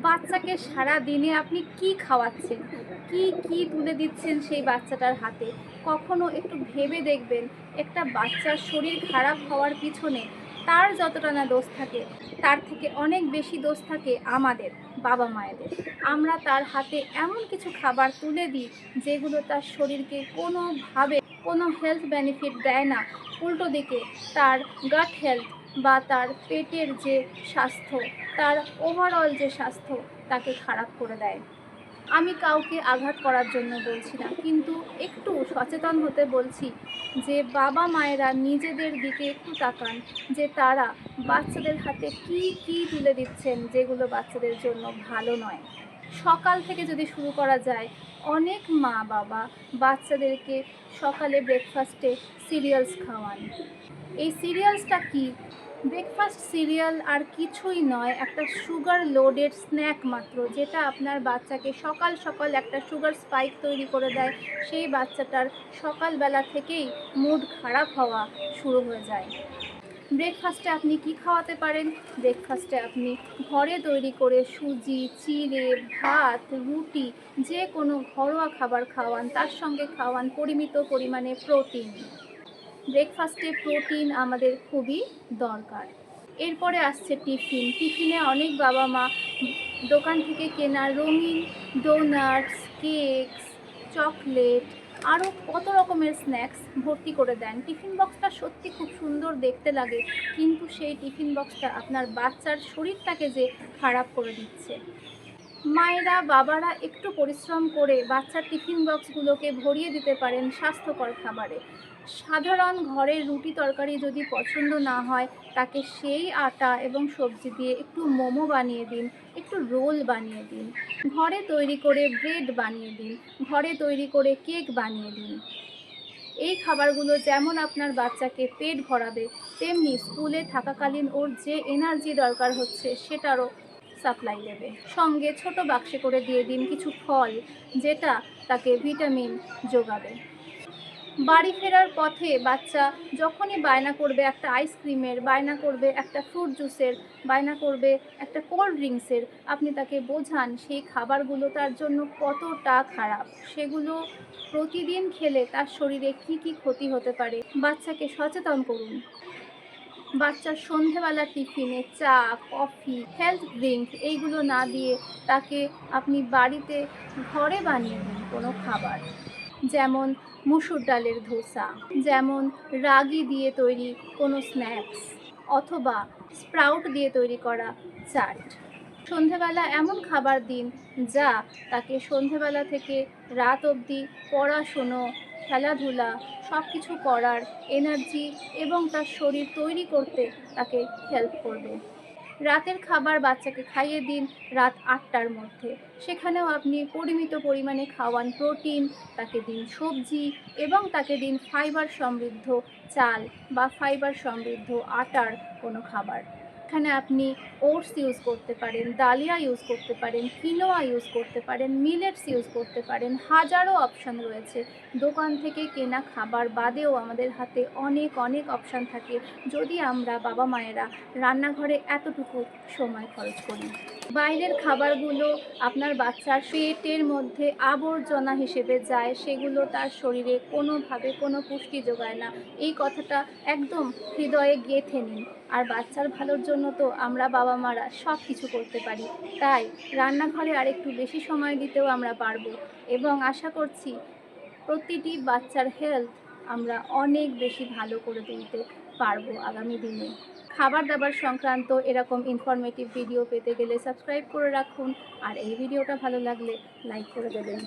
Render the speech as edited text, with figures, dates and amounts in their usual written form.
বাচ্চাকে সারা দিনে আপনি কি খাওয়াচ্ছেন, কি তুলে দিচ্ছেন সেই বাচ্চাটার হাতে? কখনো একটু ভেবে দেখবেন, একটা বাচ্চার শরীর খারাপ হওয়ার পিছনে তার যতটা না দোষ থাকে, তার থেকে অনেক বেশি দোষ থাকে আমাদের বাবা মায়েদের। আমরা তার হাতে এমন কিছু খাবার তুলে দিই যেগুলো তার শরীরকে কোনোভাবে কোনো হেলথ বেনিফিট দেয় না, উল্টো দিকে তার গাট হেলথ বা তার পেটের যে স্বাস্থ্য, তার ওভারঅল যে স্বাস্থ্য তাকে খারাপ করে দেয়। আমি কাউকে আঘাত করার জন্য বলছি না, কিন্তু একটু সচেতন হতে বলছি যে বাবা মায়েরা নিজেদের দিকে একটু তাকান, যে তারা বাচ্চাদের হাতে কি তুলে দিচ্ছেন যেগুলো বাচ্চাদের জন্য ভালো নয়। সকাল থেকে যদি শুরু করা যায়, অনেক মা বাবা বাচ্চাদেরকে সকালে ব্রেকফাস্টে সিরিয়ালস খাওয়ান। এই সিরিয়ালসটা কি? ব্রেকফাস্ট সিরিয়াল আর কিছুই নয়, একটা সুগার লোডেড স্ন্যাক মাত্র, যেটা আপনার বাচ্চাকে সকাল সকাল একটা সুগার স্পাইক তৈরি করে দেয়। সেই বাচ্চাটার সকালবেলা থেকেই মুড খারাপ হওয়া শুরু হয়ে যায়। ব্রেকফাস্টে আপনি কি খাওয়াতে পারেন? ব্রেকফাস্টে আপনি ঘরে তৈরি করে সুজি, চিড়ে, ভাত, রুটি, যে কোনো ঘরোয়া খাবার খাওয়ান, তার সঙ্গে খাওয়ান পরিমিত পরিমাণে প্রোটিন। ব্রেকফাস্টে প্রোটিন আমাদের খুবই দরকার। এরপরে আসছে টিফিন। টিফিনে অনেক বাবা মা দোকান থেকে কেনা রঙিন ডোনাটস, কেকস, চকলেট, আরও কত রকমের স্ন্যাক্স ভর্তি করে দেন। টিফিন বক্সটা সত্যি খুব সুন্দর দেখতে লাগে, কিন্তু সেই টিফিন বক্সটা আপনার বাচ্চার শরীরটাকে যে খারাপ করে দিচ্ছে। মায়েরা বাবারা একটু পরিশ্রম করে বাচ্চার টিফিন বক্সগুলোকে ভরিয়ে দিতে পারেন স্বাস্থ্যকর খাবারে। সাধারণ ঘরের রুটি তরকারি যদি পছন্দ না হয়, তাকে সেই আটা এবং সবজি দিয়ে একটু মোমো বানিয়ে দিন, একটু রোল বানিয়ে দিন, ঘরে তৈরি করে ব্রেড বানিয়ে দিন, ঘরে তৈরি করে কেক বানিয়ে দিন। এই খাবারগুলো যেমন আপনার বাচ্চাকে পেট ভরাবে, তেমনি স্কুলে থাকাকালীন ওর যে এনার্জি দরকার হচ্ছে সেটারও সাপ্লাই দেবে। সঙ্গে ছোট বাক্সে করে দিয়ে দিন কিছু ফল, যেটা তাকে ভিটামিন যোগাবে। বাড়ি ফেরার পথে বাচ্চা যখনই বায়না করবে একটা আইসক্রিমের, বায়না করবে একটা ফ্রুট জুসের, বায়না করবে একটা কোল্ড ড্রিঙ্কসের, আপনি তাকে বোঝান সেই খাবারগুলো তার জন্য কতটা খারাপ, সেগুলো প্রতিদিন খেলে তার শরীরে কি ক্ষতি হতে পারে। বাচ্চাকে সচেতন করুন। বাচ্চার সন্ধেবেলা টিফিনে চা, কফি, হেলথ ড্রিঙ্ক এইগুলো না দিয়ে তাকে আপনি বাড়িতে ঘরে বানিয়ে দিন কোনো খাবার, যেমন মুসুর ডালের ধোসা, যেমন রাগি দিয়ে তৈরি কোনো স্ন্যাক্স, অথবা স্প্রাউট দিয়ে তৈরি করা চাট। সন্ধেবেলা এমন খাবার দিন যা তাকে সন্ধেবেলা থেকে রাত অবধি পড়াশুনো, খেলাধুলা সব কিছু করার এনার্জি এবং তার শরীর তৈরি করতে তাকে হেল্প করবে। রাতের খাবার বাচ্চাকে খাইয়ে দিন রাত ৮টার মধ্যে। সেখানেও আপনি পরিমিত পরিমাণে খাওয়ান প্রোটিন, তাকে দিন সবজি এবং তাকে দিন ফাইবার সমৃদ্ধ চাল বা ফাইবার সমৃদ্ধ আটার কোনো খাবার। এখানে আপনি ওটস ইউজ করতে পারেন, ডালিয়া ইউজ করতে পারেন, কিনোয়া ইউজ করতে পারেন, মিলেটস ইউজ করতে পারেন। হাজারো অপশান রয়েছে। দোকান থেকে কেনা খাবার বাদেও আমাদের হাতে অনেক অপশান থাকে, যদি আমরা বাবা মায়েরা রান্নাঘরে এতটুকু সময় খরচ করি। বাইরের খাবারগুলো আপনার বাচ্চার পেটের মধ্যে আবর্জনা হিসেবে যায়, সেগুলো তার শরীরে কোনোভাবে কোনো পুষ্টি যোগায় না। এই কথাটা একদম হৃদয়ে গেঁথে নিন। আর বাচ্চার ভালোর জন্য তো আমরা বাবা মারা সব কিছু করতে পারি, তাই রান্নাঘরে আরেকটু বেশি সময় দিতেও আমরা পারবো, এবং আশা করছি প্রতিটি বাচ্চার হেলথ আমরা অনেক বেশি ভালো করে তুলতে পারবো আগামী দিনে। খাবার দাবার সংক্রান্ত এরকম ইনফরমেটিভ ভিডিও পেতে গেলে সাবস্ক্রাইব করে রাখুন, আর এই ভিডিওটা ভালো লাগলে লাইক করে দেবেন।